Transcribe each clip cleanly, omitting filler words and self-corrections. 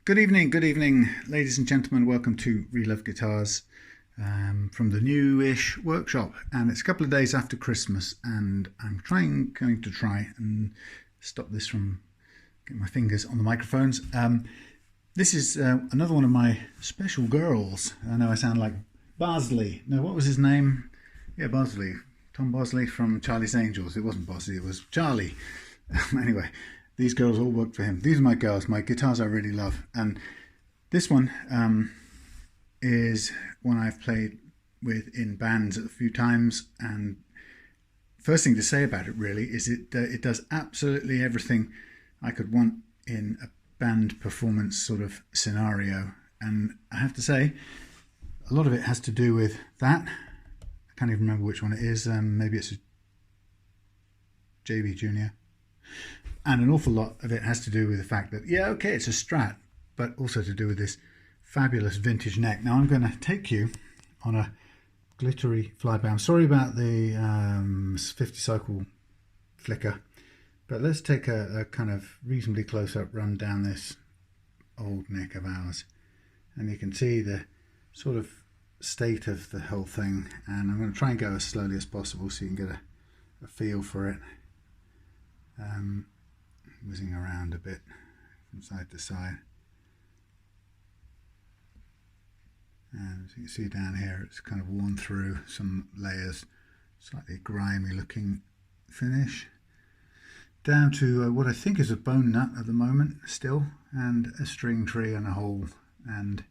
Good evening, ladies and gentlemen. Welcome to Relove Guitars from the new-ish workshop. And it's a couple of days after Christmas, and I'm going to try and stop this from getting my fingers on the microphones. This is another one of my special girls. I know I sound like Bosley. No, what was his name? Yeah, Bosley. Tom Bosley from Charlie's Angels. It wasn't Bosley, it was Charlie. Anyway. These girls all work for him. These are my girls, my guitars I really love. And this one is one I've played with in bands a few times. And first thing to say about it really is it does absolutely everything I could want in a band performance sort of scenario. And I have to say, a lot of it has to do with that. I can't even remember which one it is. Maybe it's a JB Junior. And an awful lot of it has to do with the fact that, yeah, okay, it's a Strat, but also to do with this fabulous vintage neck. Now I'm going to take you on a glittery flyby. I'm sorry about the 50 cycle flicker, but let's take a kind of reasonably close-up run down this old neck of ours. And you can see the sort of state of the whole thing. And I'm going to try and go as slowly as possible so you can get a feel for it. Whizzing around a bit from side to side, and as you can see down here, it's kind of worn through some layers, slightly grimy looking finish, down to what I think is a bone nut at the moment still, and a string tree and a hole, and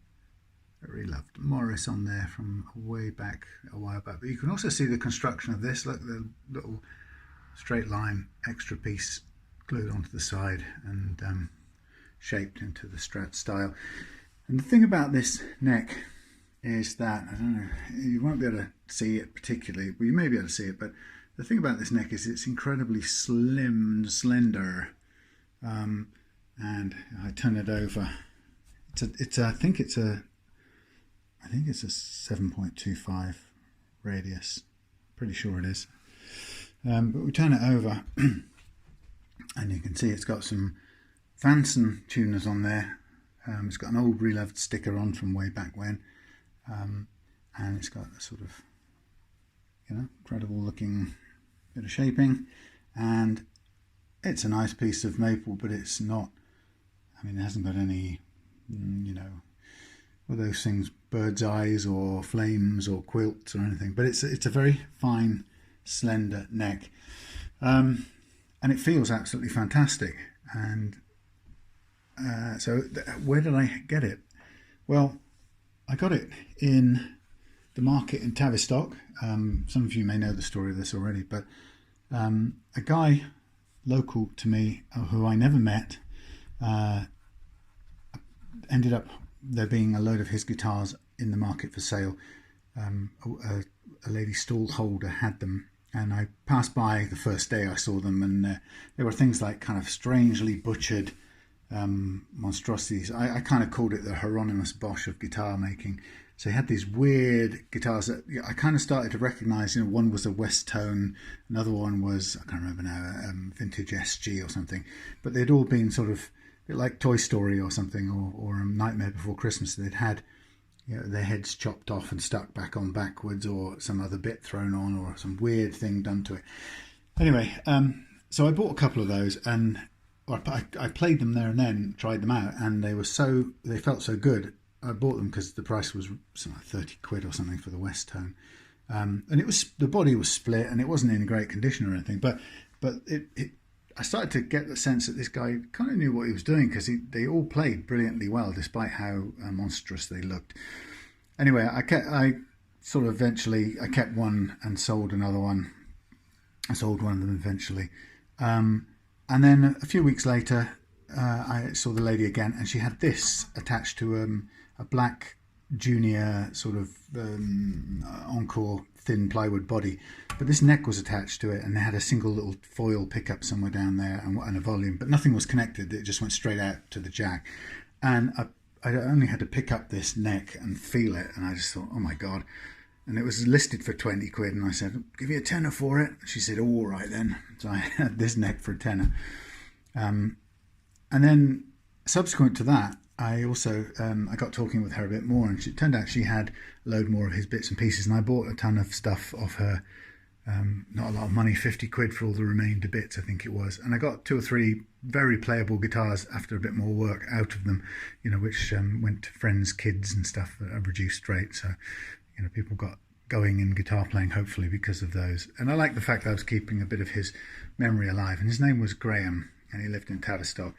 I really loved Morris on there from way back a while back. But you can also see the construction of this. Look, the little straight line extra piece glued onto the side and shaped into the Strat style. And the thing about this neck is that, I don't know, you won't be able to see it particularly, well, you may be able to see it, but the thing about this neck is it's incredibly slim and slender. And I turn it over. I think it's a 7.25 radius. Pretty sure it is. But we turn it over. And you can see it's got some Vanson tuners on there. It's got an old Reloved sticker on from way back when. And it's got a sort of, incredible looking bit of shaping. And it's a nice piece of maple, but it's not, it hasn't got any, all those things, bird's eyes or flames or quilts or anything. But it's a very fine, slender neck. And it feels absolutely fantastic. And so where did I get it? Well, I got it in the market in Tavistock. Some of you may know the story of this already, but a guy local to me who I never met ended up there being a load of his guitars in the market for sale. A lady stall holder had them. And I passed by the first day I saw them, and there were things like kind of strangely butchered monstrosities. I kind of called it the Hieronymus Bosch of guitar making. So he had these weird guitars that I kind of started to recognise. One was a West Tone, another one was, I can't remember now, vintage SG or something. But they'd all been sort of a bit like Toy Story or something, or Nightmare Before Christmas. They'd had their heads chopped off and stuck back on backwards, or some other bit thrown on, or some weird thing done to it. Anyway, so I bought a couple of those, and I played them there and then, tried them out, and they felt so good. I bought them because the price was something like 30 quid or something for the West Tone, and the body was split, and it wasn't in great condition or anything. But I started to get the sense that this guy kind of knew what he was doing, because they all played brilliantly well, despite how monstrous they looked. Anyway, I kept one and sold another one. I sold one of them eventually. And then a few weeks later, I saw the lady again, and she had this attached to a black Junior sort of Encore thin plywood body, but this neck was attached to it, and they had a single little foil pickup somewhere down there and a volume, but nothing was connected. It just went straight out to the jack, and I only had to pick up this neck and feel it, and I just thought, oh my god. And it was listed for 20 quid, and I said, "I'll give you a tenner for it." She said, "Oh, all right then." So I had this neck for a tenner. And then subsequent to that, I also I got talking with her a bit more, and it turned out she had a load more of his bits and pieces, and I bought a ton of stuff off her. Not a lot of money, 50 quid for all the remainder bits, I think it was. And I got 2 or 3 very playable guitars after a bit more work out of them, which went to friends' kids and stuff at a reduced rate. So, people got going in guitar playing, hopefully, because of those. And I like the fact that I was keeping a bit of his memory alive. And his name was Graham, and he lived in Tavistock.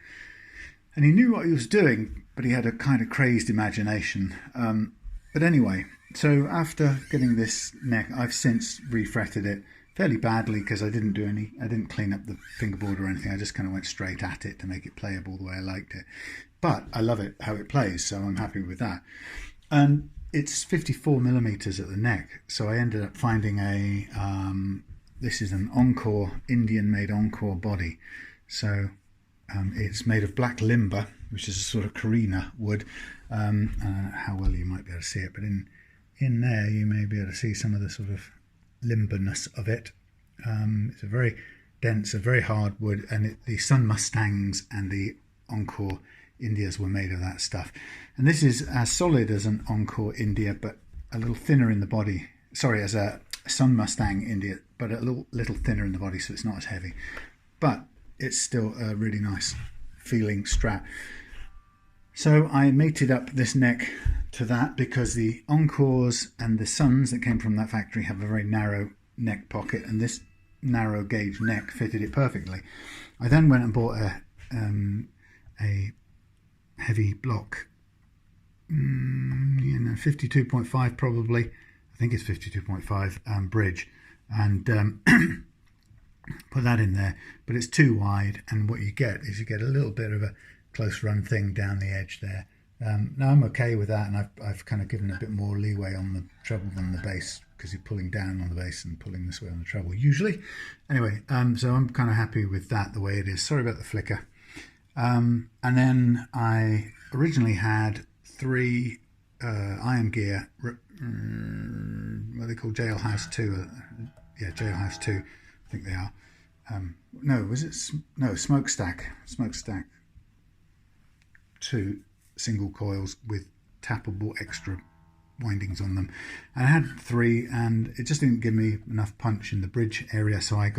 And he knew what he was doing, but he had a kind of crazed imagination. But anyway, so after getting this neck, I've since refretted it fairly badly because I didn't clean up the fingerboard or anything. I just kind of went straight at it to make it playable the way I liked it. But I love it how it plays, so I'm happy with that. And it's 54 millimeters at the neck, so I ended up finding this is an Encore, Indian-made Encore body. So it's made of black limber, which is a sort of carina wood. How well you might be able to see it, but in there you may be able to see some of the sort of limberness of it. It's a very dense, a very hard wood, and the Sun Mustangs and the Encore Indias were made of that stuff. And this is as solid as an Encore India, but a little thinner in the body. Sorry, as a Sun Mustang India, but a little thinner in the body, so it's not as heavy. But it's still a really nice feeling Strat. So I mated up this neck to that because the Encores and the Suns that came from that factory have a very narrow neck pocket, and this narrow gauge neck fitted it perfectly. I then went and bought a heavy block, 52.5 probably. I think it's 52.5 bridge, and put that in there. But it's too wide, and what you get is a little bit of a close run thing down the edge there. Now I'm okay with that, and I've kind of given a bit more leeway on the treble than the bass, because you're pulling down on the bass and pulling this way on the treble usually. Anyway, so I'm kind of happy with that the way it is. Sorry about the flicker. And then I originally had 3 IronGear, what are they called, Jailhouse 2? Yeah, Jailhouse 2, I think they are. Smokestack 2 single coils with tappable extra windings on them, and I had 3, and it just didn't give me enough punch in the bridge area, so I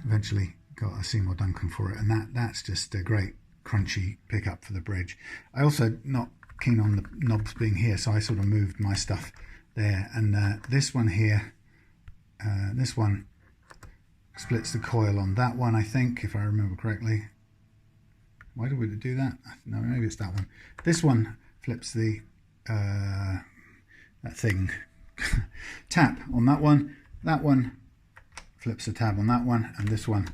eventually got a Seymour Duncan for it, and that's just a great crunchy pickup for the bridge. I also not keen on the knobs being here, so I sort of moved my stuff there, and this one here, this one splits the coil on that one, I think, if I remember correctly. Why did we do that? No, maybe it's that one. This one flips the that thing tap on that one. That one flips the tab on that one, and this one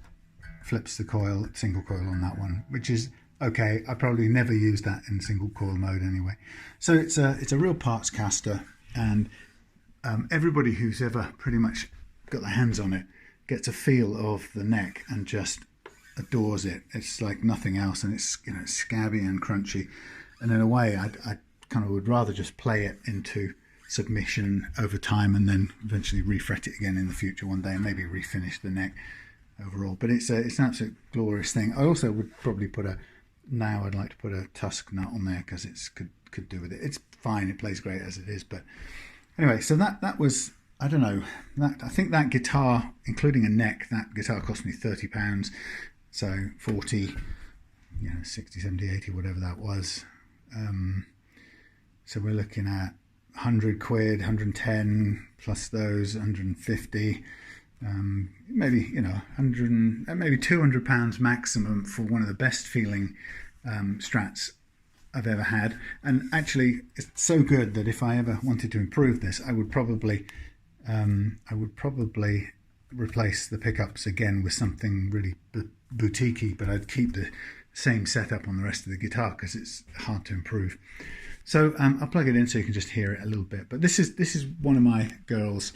flips the coil, single coil on that one, which is okay. I probably never use that in single coil mode anyway. So it's a real parts caster, and everybody who's ever pretty much got their hands on it gets a feel of the neck and just adores it. It's like nothing else, and it's it's scabby and crunchy, and in a way I kind of would rather just play it into submission over time and then eventually refret it again in the future one day and maybe refinish the neck overall. But it's an absolute glorious thing. I also would probably I'd like to put a tusk nut on there because it's could do with it. It's fine, it plays great as it is. But anyway, so that was, I don't know, I think that guitar, including a neck, that guitar cost me £30. So 40, 60, 70, 80, whatever that was. So we're looking at 100 quid, 110 plus those, 150, maybe 100, maybe £200 maximum for one of the best feeling Strats I've ever had. And actually, it's so good that if I ever wanted to improve this, I would probably replace the pickups again with something really boutiquey, but I'd keep the same setup on the rest of the guitar because it's hard to improve. So I'll plug it in so you can just hear it a little bit. But this is one of my girls'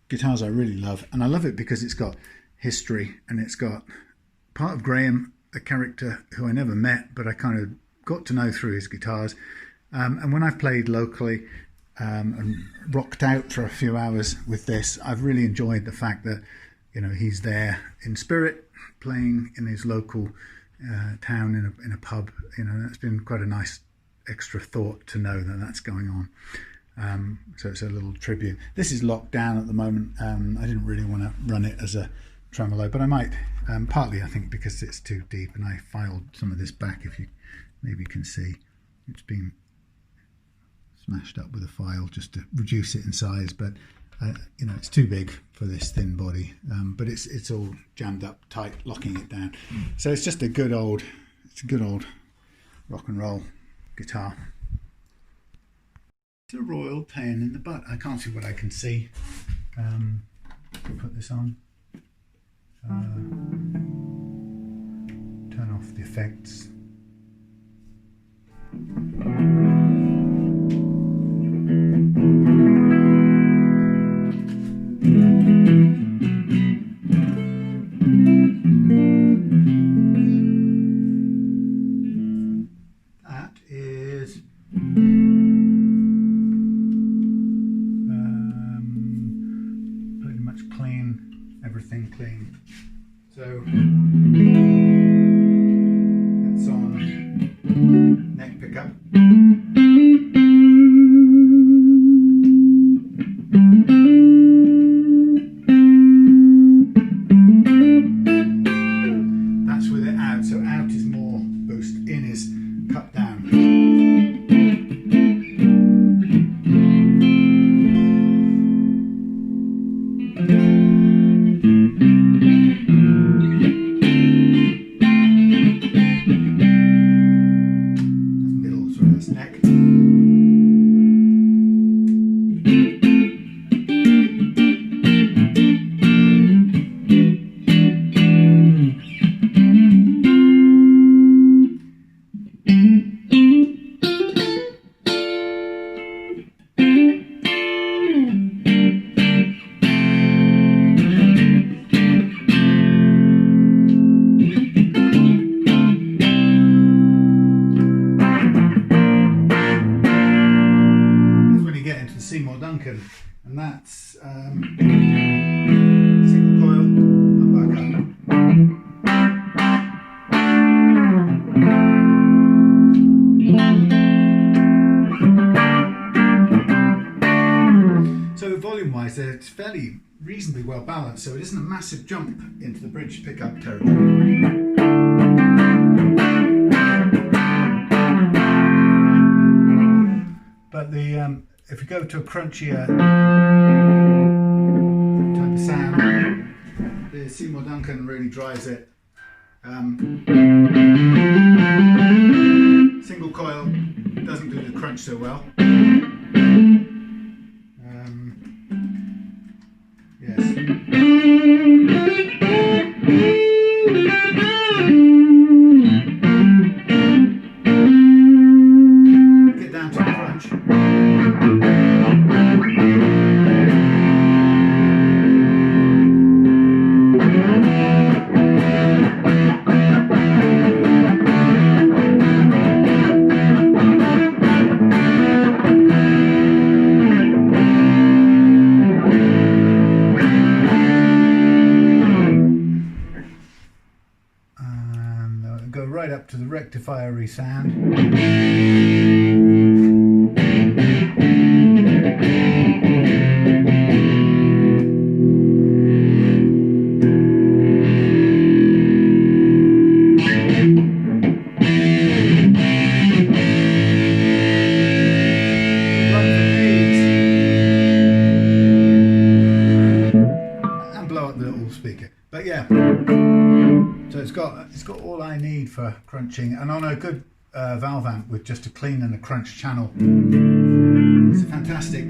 guitars I really love, and I love it because it's got history, and it's got part of Graham, a character who I never met, but I kind of got to know through his guitars. And when I've played locally and rocked out for a few hours with this, I've really enjoyed the fact that he's there in spirit, playing in his local town in a pub. That's been quite a nice extra thought to know that that's going on. So it's a little tribute. This is locked down at the moment. I didn't really want to run it as a tremolo, but I might, partly I think because it's too deep, and I filed some of this back. If you maybe can see, it's been smashed up with a file just to reduce it in size, but you know, it's too big for this thin body, but it's all jammed up tight, locking it down. So it's just a good old rock and roll guitar. It's a royal pain in the butt. I can't see what I can see. Put this on. Turn off the effects. That is pretty much clean, everything clean. So that's on neck pickup. That's with it out, so out is more boost, in is cut down. Seymour Duncan, and that's single coil humbucker. So volume wise, it's fairly reasonably well balanced, so it isn't a massive jump into the bridge pickup territory. But the if you go to a crunchier type of sound, the Seymour Duncan really drives it. Single coil doesn't do the crunch so well. Yes. Get down to the crunch. Go right up to the rectifier-y sound. And blow up the little speaker. But yeah. So it's got all I need for crunching, and on a good valve amp with just a clean and a crunch channel, it's a fantastic,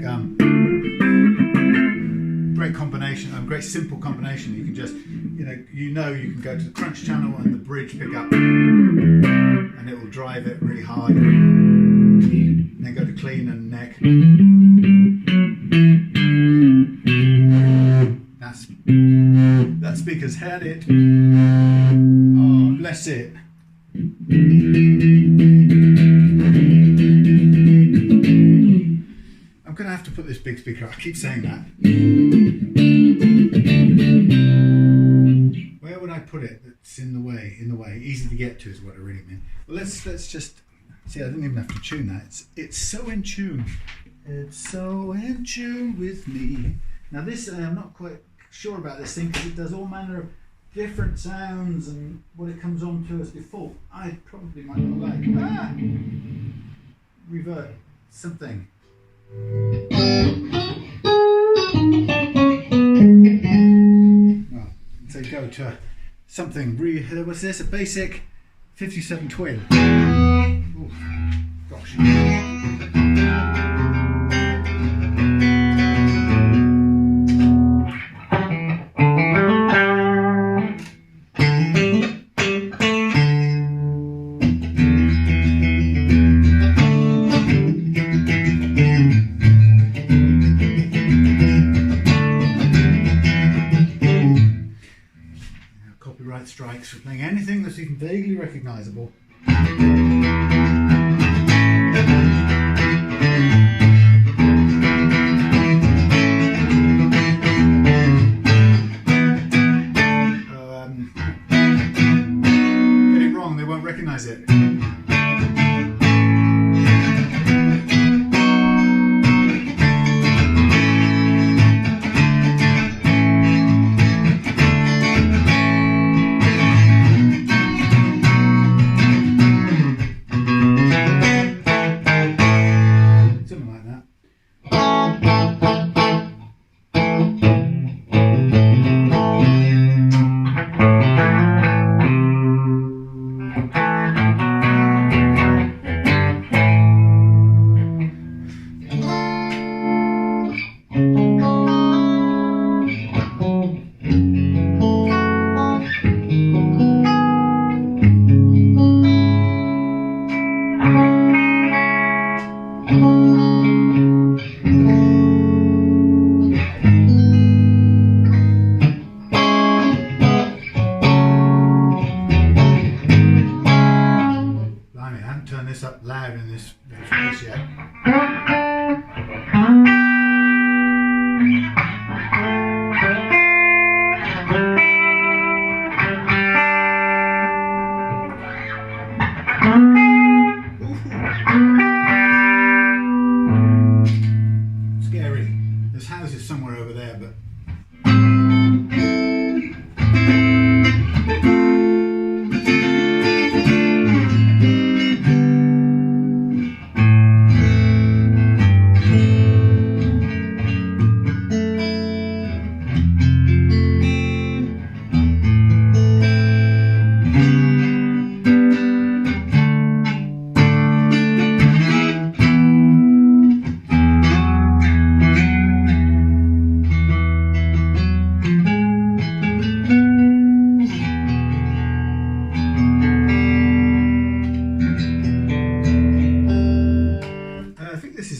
great combination, great simple combination. You can just, you can go to the crunch channel and the bridge pickup, and it will drive it really hard. And then go to clean and neck. That speaker's had it. Oh, bless it. I'm going to have to put this big speaker up. I keep saying that. Where would I put it that's in the way? Easy to get to is what I really mean. Well, let's just See, I didn't even have to tune that. It's so in tune. It's so in tune with me. Now this, I'm not quite sure about this thing because it does all manner of different sounds and what it comes on to as default. I probably might not like. Revert something. Well, so go to something. What's this? A basic 57 twin. Oof, gosh. Strikes for playing anything that's even vaguely recognisable. Get it wrong, they won't recognise it. Up loud in this space yet. Scary. There's houses somewhere over there, but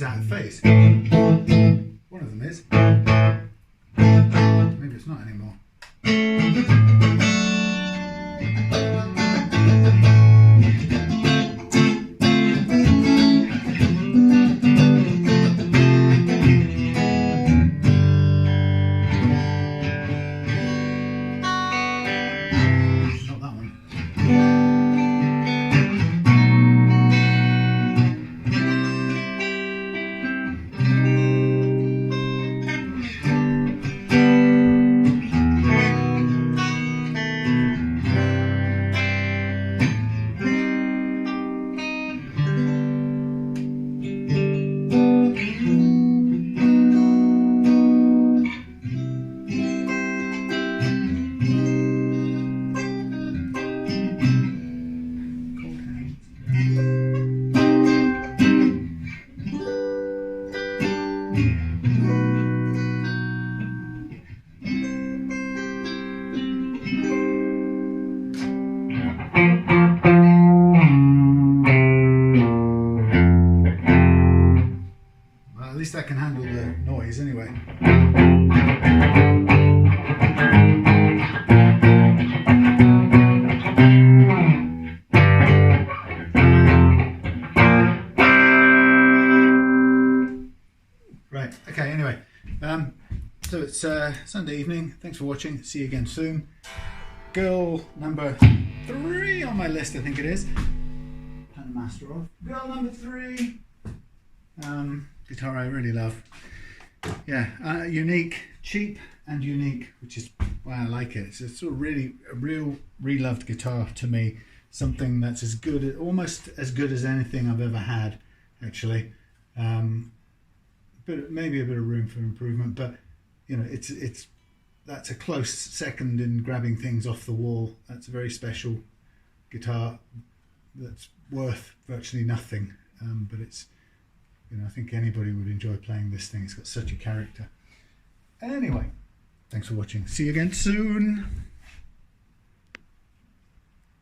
out of phase. One of them is. Maybe it's not anymore. Not that one. At least I can handle the noise anyway. Right, okay, anyway. So it's Sunday evening. Thanks for watching. See you again soon. Girl number 3 on my list, I think it is. and master of. Girl number 3, guitar I really love. Yeah, unique, cheap and unique, which is why I like it. It's a sort of really, a real reloved guitar to me. Something that's as good, almost as good as anything I've ever had, actually. But maybe a bit of room for improvement. But you know, that's a close second in grabbing things off the wall. That's a very special guitar that's worth virtually nothing. But it's, you know, I think anybody would enjoy playing this thing. It's got such a character. Anyway, thanks for watching. See you again soon.